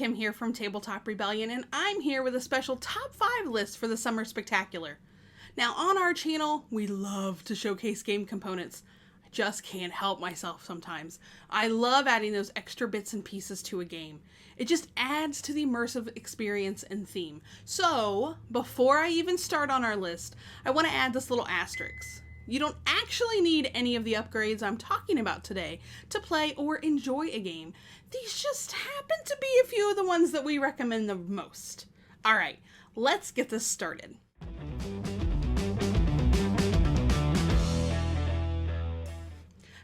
Kim here from Tabletop Rebellion, and I'm here with a special top 5 list for the Summer Spectacular. Now, on our channel, we love to showcase game components. I just can't help myself sometimes. I love adding those extra bits and pieces to a game. It just adds to the immersive experience and theme. So, before I even start on our list, I want to add this little asterisk. You don't actually need any of the upgrades I'm talking about today to play or enjoy a game. These just happen to be a few of the ones that we recommend the most. Alright, let's get this started.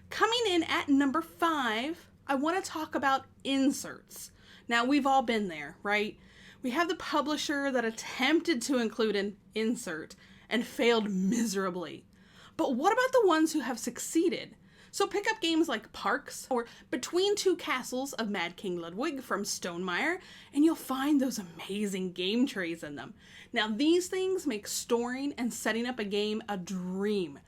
Coming in at number 5, I want to talk about inserts. Now, we've all been there, right? We have the publisher that attempted to include an insert and failed miserably. But what about the ones who have succeeded? So pick up games like Parks or Between Two Castles of Mad King Ludwig from Stonemaier, and you'll find those amazing game trays in them. Now, these things make storing and setting up a game a dream.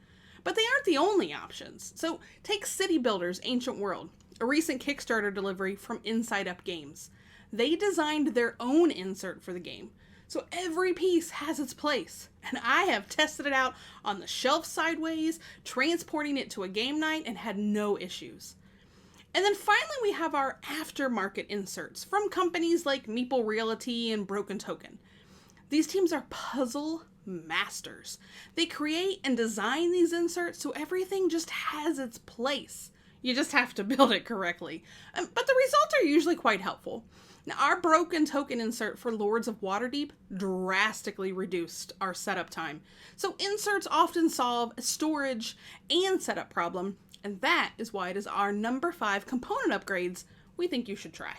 But they aren't the only options. So take City Builders Ancient World, a recent Kickstarter delivery from Inside Up Games. They designed their own insert for the game. So every piece has its place, and I have tested it out on the shelf sideways, transporting it to a game night, and had no issues. And then finally we have our aftermarket inserts from companies like Meeple Realty and Broken Token. These teams are puzzle masters. They create and design these inserts so everything just has its place. You just have to build it correctly. But the results are usually quite helpful. Now, our Broken Token insert for Lords of Waterdeep drastically reduced our setup time. So inserts often solve a storage and setup problem, and that is why it is our number 5 component upgrades we think you should try.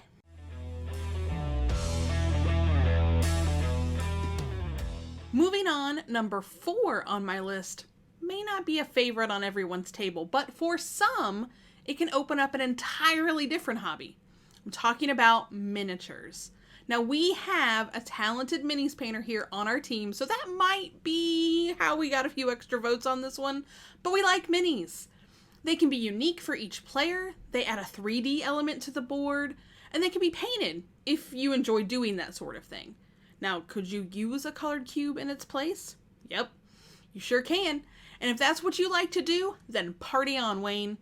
Moving on, number 4 on my list may not be a favorite on everyone's table, but for some, it can open up an entirely different hobby. I'm talking about miniatures. Now, we have a talented minis painter here on our team, so that might be how we got a few extra votes on this one, but we like minis. They can be unique for each player, they add a 3D element to the board, and they can be painted if you enjoy doing that sort of thing. Now, could you use a colored cube in its place? Yep, you sure can. And if that's what you like to do, then party on, Wayne.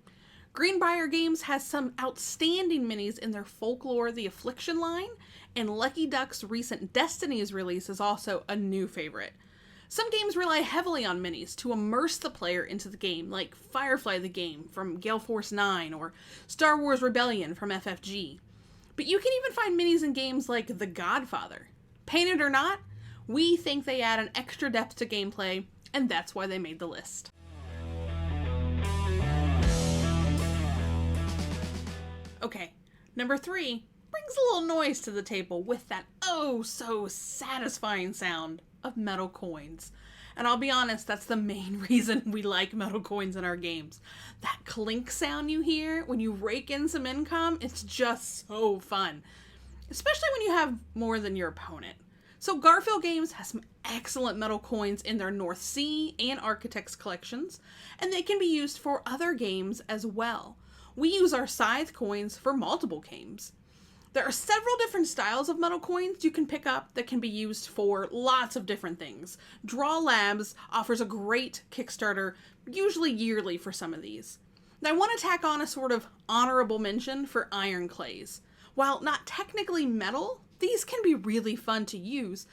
Greenbrier Games has some outstanding minis in their Folklore the Affliction line, and Lucky Duck's recent Destinies release is also a new favorite. Some games rely heavily on minis to immerse the player into the game, like Firefly the Game from Gale Force 9 or Star Wars Rebellion from FFG. But you can even find minis in games like The Godfather. Painted or not, we think they add an extra depth to gameplay, and that's why they made the list. Okay, number 3 brings a little noise to the table with that oh so satisfying sound of metal coins. And I'll be honest, that's the main reason we like metal coins in our games. That clink sound you hear when you rake in some income, it's just so fun. Especially when you have more than your opponent. So Garfield Games has some excellent metal coins in their North Sea and Architects collections, and they can be used for other games as well. We use our Scythe coins for multiple games. There are several different styles of metal coins you can pick up that can be used for lots of different things. Draw Labs offers a great Kickstarter, usually yearly for some of these. Now, I want to tack on a sort of honorable mention for iron clays. While not technically metal, these can be really fun to use,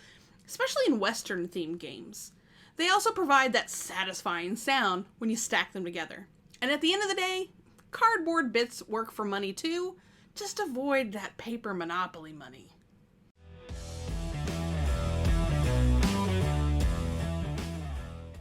especially in Western themed games. They also provide that satisfying sound when you stack them together. And at the end of the day, cardboard bits work for money too, just avoid that paper monopoly money.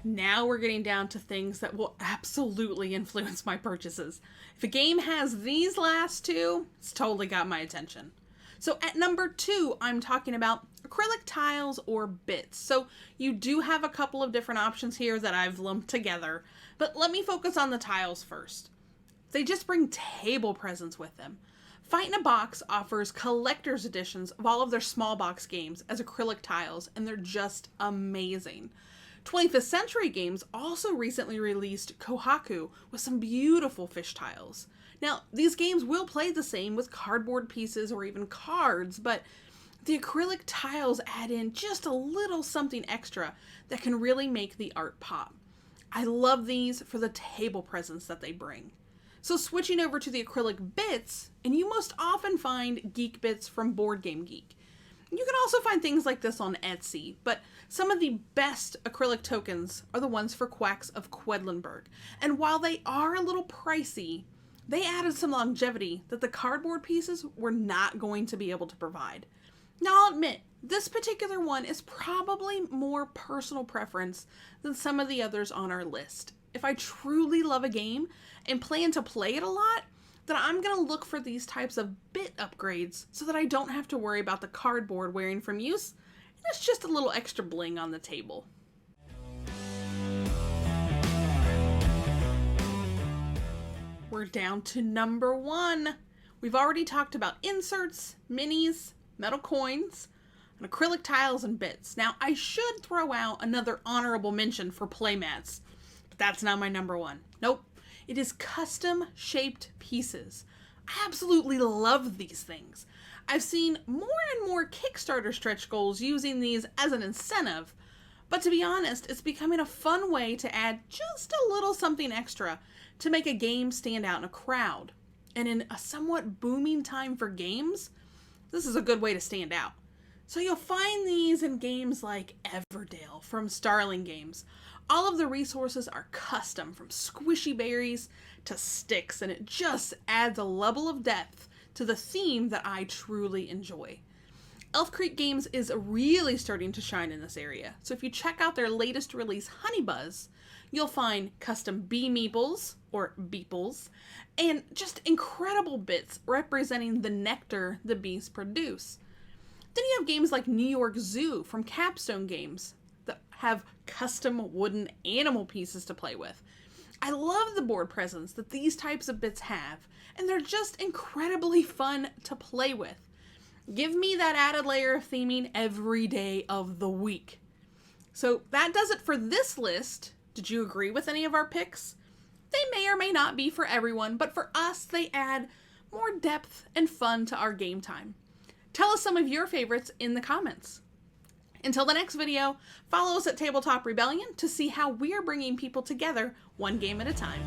Now we're getting down to things that will absolutely influence my purchases. If a game has these last two, it's totally got my attention. So at number 2, I'm talking about acrylic tiles or bits. So you do have a couple of different options here that I've lumped together, but let me focus on the tiles first. They just bring table presence with them. Fight in a Box offers collector's editions of all of their small box games as acrylic tiles, and they're just amazing. 25th Century Games also recently released Kohaku with some beautiful fish tiles. Now, these games will play the same with cardboard pieces or even cards, but the acrylic tiles add in just a little something extra that can really make the art pop. I love these for the table presence that they bring. So switching over to the acrylic bits, and you most often find geek bits from Board Game Geek. You can also find things like this on Etsy, but some of the best acrylic tokens are the ones for Quacks of Quedlinburg. And while they are a little pricey, they added some longevity that the cardboard pieces were not going to be able to provide. Now I'll admit, this particular one is probably more personal preference than some of the others on our list. If I truly love a game and plan to play it a lot, then I'm going to look for these types of bit upgrades so that I don't have to worry about the cardboard wearing from use, and it's just a little extra bling on the table. We're down to number 1. We've already talked about inserts, minis, metal coins, and acrylic tiles and bits. Now, I should throw out another honorable mention for playmats, but that's not my number 1. Nope. It is custom shaped pieces. I absolutely love these things. I've seen more and more Kickstarter stretch goals using these as an incentive, but to be honest, it's becoming a fun way to add just a little something extra to make a game stand out in a crowd. And in a somewhat booming time for games, this is a good way to stand out. So you'll find these in games like Everdale from Starling Games. All of the resources are custom, from squishy berries to sticks, and it just adds a level of depth to the theme that I truly enjoy. Elf Creek Games is really starting to shine in this area, so if you check out their latest release, Honey Buzz, you'll find custom bee meeples, or beeples, and just incredible bits representing the nectar the bees produce. Then you have games like New York Zoo from Capstone Games that have custom wooden animal pieces to play with. I love the board presence that these types of bits have, and they're just incredibly fun to play with. Give me that added layer of theming every day of the week. So that does it for this list. Did you agree with any of our picks? They may or may not be for everyone, but for us, they add more depth and fun to our game time. Tell us some of your favorites in the comments. Until the next video, follow us at Tabletop Rebellion to see how we're bringing people together one game at a time.